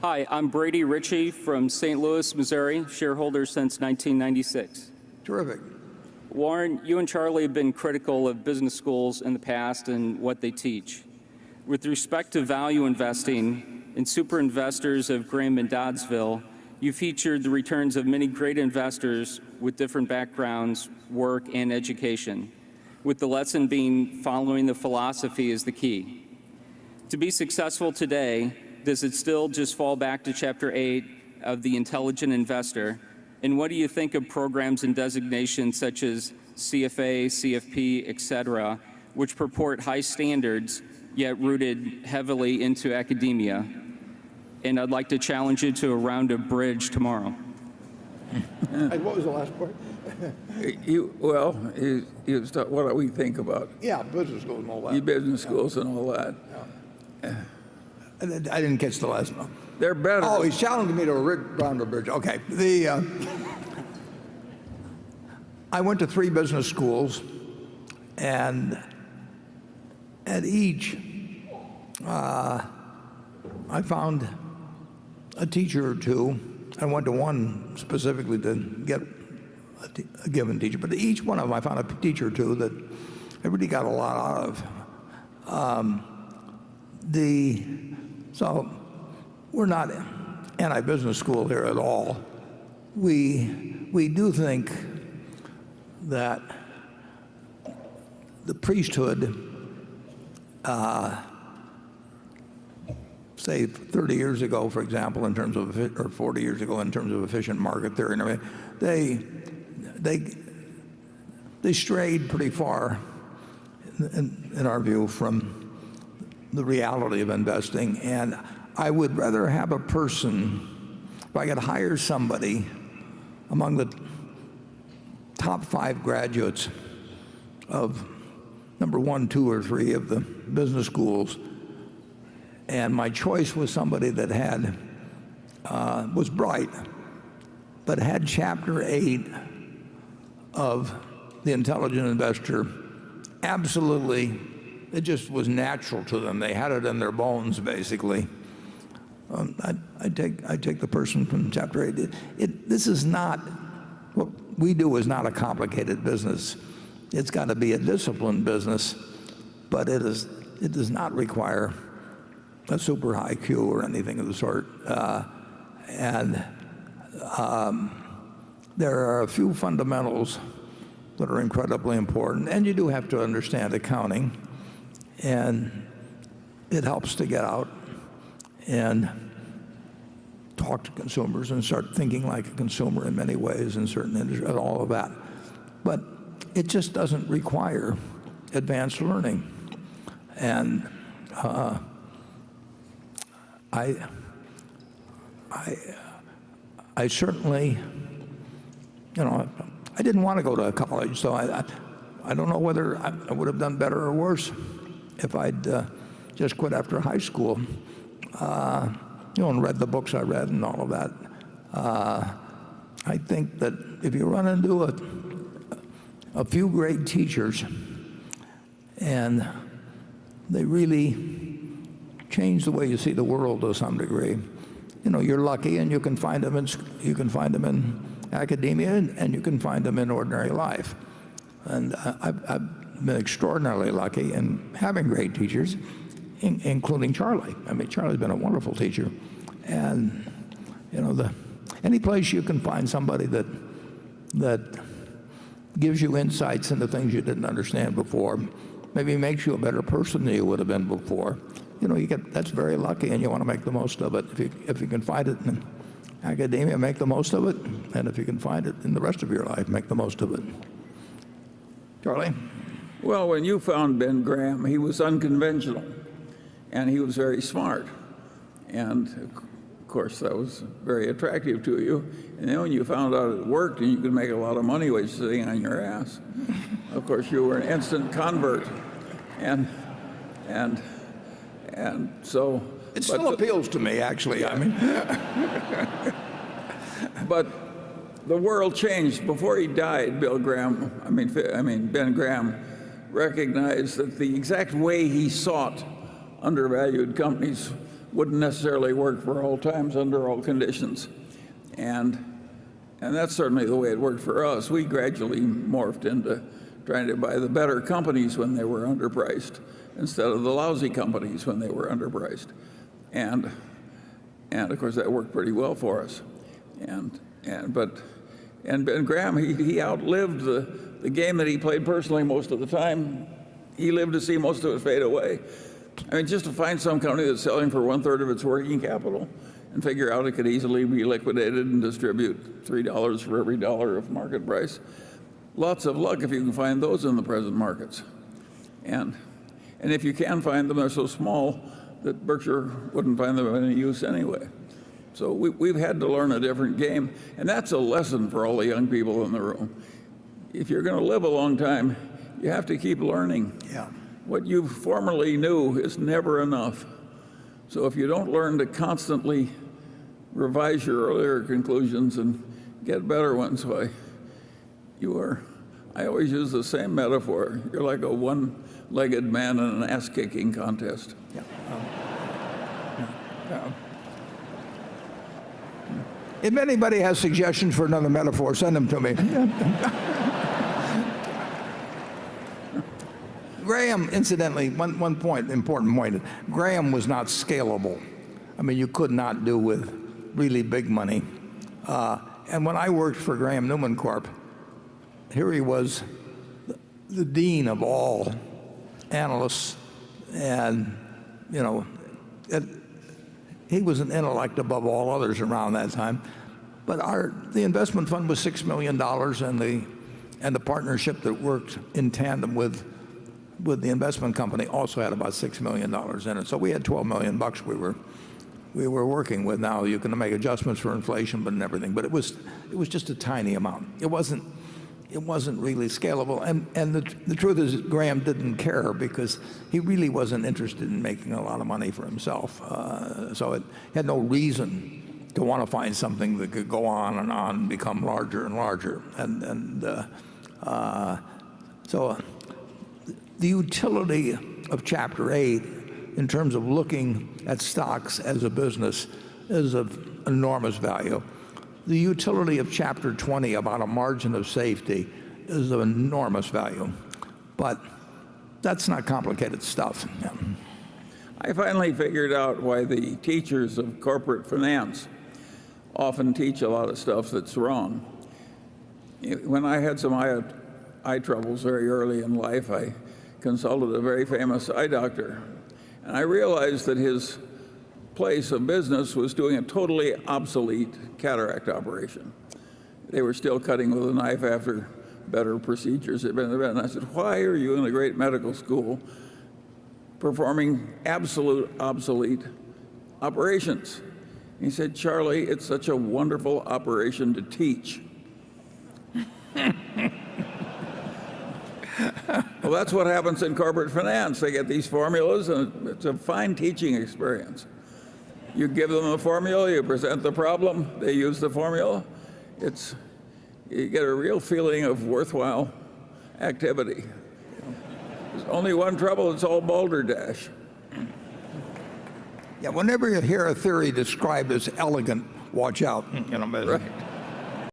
Hi, I'm Brady Ritchie from St. Louis, Missouri, shareholder since 1996. Terrific. Warren, you and Charlie have been critical of business schools in the past and what they teach. With respect to value investing and super investors of Graham and Doddsville, you featured the returns of many great investors with different backgrounds, work, and education, with the lesson being following the philosophy is the key. To be successful today, does it still just fall back to Chapter 8 of The Intelligent Investor? And what do you think of programs and designations such as CFA, CFP, etc., which purport high standards, yet rooted heavily into academia? And I'd like to challenge you to a round of bridge tomorrow. What was the last part? What do we think about? Yeah, business schools and all that. Business schools and all that. Yeah. I didn't catch the last one. They're better. Oh, he's challenging me to a round of bridge. Okay. I went to 3 business schools, and at each, I found a teacher or two. I went to one specifically to get a given teacher, but each one of them I found a teacher or two that I really got a lot out of. So we're not anti-business school here at all. We do think that the priesthood, say 30 years ago, for example, in terms of, or 40 years ago, in terms of efficient market theory and everything, they strayed pretty far, in our view, from the reality of investing. And I would rather have a person, if I could hire somebody among the top 5 graduates of number 1, 2, or 3 of the business schools, and my choice was somebody that had was bright, but had Chapter 8 of The Intelligent Investor absolutely. It just was natural to them. They had it in their bones, basically. I take the person from Chapter 8. This is not, what we do is not a complicated business. It's got to be a disciplined business, but it does not require a super high IQ or anything of the sort. There are a few fundamentals that are incredibly important, and you do have to understand accounting. And it helps to get out and talk to consumers and start thinking like a consumer in many ways in certain industries and all of that. But it just doesn't require advanced learning. And I certainly, I didn't want to go to college, so I don't know whether I would have done better or worse if I'd just quit after high school, and read the books I read and all of that. I think that if you run into a few great teachers and they really change the way you see the world to some degree, you're lucky, and you can find them in academia, and you can find them in ordinary life. And I've been extraordinarily lucky in having great teachers, including Charlie. I mean, Charlie's been a wonderful teacher. And any place you can find somebody that gives you insights into things you didn't understand before, maybe makes you a better person than you would have been before, that's very lucky, and you want to make the most of it. If you can find it in academia, make the most of it, and if you can find it in the rest of your life, make the most of it. Charlie? Well, when you found Ben Graham, he was unconventional, and he was very smart. And of course, that was very attractive to you. And then when you found out it worked and you could make a lot of money while you're sitting on your ass, of course, you were an instant convert. And so... It still appeals to me, actually. Yeah. I mean, but the world changed. Before he died, Ben Graham recognized that the exact way he sought undervalued companies wouldn't necessarily work for all times under all conditions. And that's certainly the way it worked for us. We gradually morphed into trying to buy the better companies when they were underpriced instead of the lousy companies when they were underpriced. And of course that worked pretty well for us. And Ben Graham, he outlived the game that he played personally most of the time. He lived to see most of it fade away. I mean, just to find some company that's selling for 1/3 of its working capital and figure out it could easily be liquidated and distribute $3 for every dollar of market price. Lots of luck if you can find those in the present markets. And if you can find them, they're so small that Berkshire wouldn't find them of any use anyway. So we've had to learn a different game, and that's a lesson for all the young people in the room. If you're going to live a long time, you have to keep learning. Yeah. What you formerly knew is never enough. So if you don't learn to constantly revise your earlier conclusions and get better ones, why, I always use the same metaphor. You're like a one-legged man in an ass-kicking contest. Yeah. If anybody has suggestions for another metaphor, send them to me. Graham, incidentally, one point, important point, Graham was not scalable. I mean, you could not do with really big money. And when I worked for Graham Newman Corp., here he was, the dean of all analysts, and he was an intellect above all others around that time. But the investment fund was $6 million, and the partnership that worked in tandem with the investment company also had about $6 million in it. So we had $12 million we were working with. Now you can make adjustments for inflation, but and everything. But it was just a tiny amount. It wasn't really scalable. And the truth is, Graham didn't care because he really wasn't interested in making a lot of money for himself. So it had no reason to want to find something that could go on and become larger and larger. So the utility of Chapter 8 in terms of looking at stocks as a business is of enormous value. The utility of Chapter 20 about a margin of safety is of enormous value. But that's not complicated stuff. Yeah. I finally figured out why the teachers of corporate finance often teach a lot of stuff that's wrong. When I had some eye troubles very early in life, I consulted a very famous eye doctor, and I realized that his place of business was doing a totally obsolete cataract operation. They were still cutting with a knife after better procedures had been invented. And I said, why are you in a great medical school performing absolute obsolete operations? He said, Charlie, it's such a wonderful operation to teach. Well, that's what happens in corporate finance. They get these formulas, and it's a fine teaching experience. You give them a formula, you present the problem, they use the formula. You get a real feeling of worthwhile activity. There's only one trouble, it's all balderdash. Yeah, whenever you hear a theory described as elegant, watch out. Right.